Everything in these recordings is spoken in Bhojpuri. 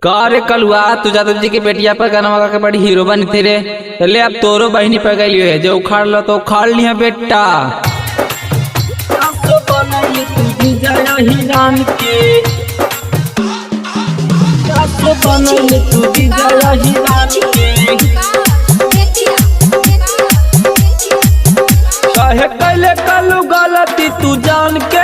रे कलुआ तू जादव जी के बेटिया पर गाना लगा के बड़ी हीरो बनी थे रे। चले अब तोरो बहनी पर गई है जो उखाड़ लो तो उखाड़ लिया बेटा। कहे कैले कलू गलती तू जान के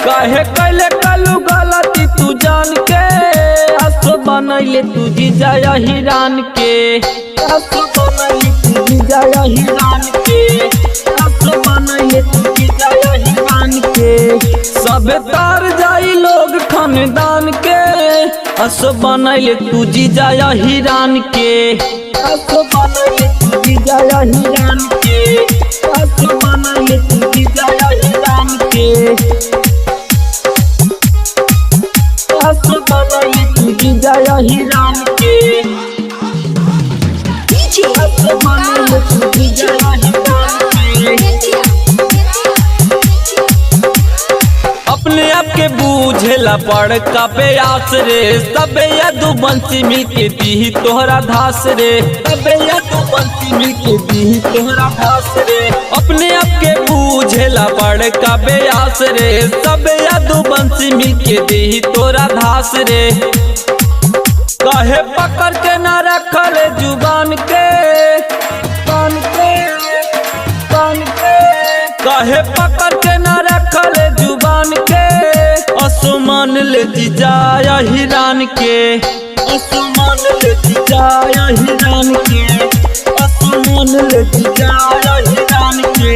कहे कैले कलू गलती तू जान के असो बनैले तू जीजा हिरान के। असो बनैले तू जीजा हिरान के। असो बनैले तू जीजा हिरान के। सब तार जाई लोग खानदान के असो बनैले तू जीजा हिरान के। असो बनैले तू जीजा हिरान के। असो बनैले तू जीजा हिरान के। असो बनैले तू जीजा हिरान के। असो बनैले तू जीजा हिरान के। अपने आप के बूझेला पड़ का प्यास रे। सबे यादू बंसी मिलके दी तोहरा धास रे। सबे यादू बंसी मिलके दी तोहरा धास रे। अपने आप के बूझेला पड़ का प्यास रे। सबे यादू बंसी मिलके दी तोरा धास रे। कहे पकड़ के ना रखल जुबान के कहे पकड़ के ना रखल जुबान के। असुमान ले जीजा हिरान के। असुमान ले जीजा हिरान के। असुमान ले जीजा हिरान के।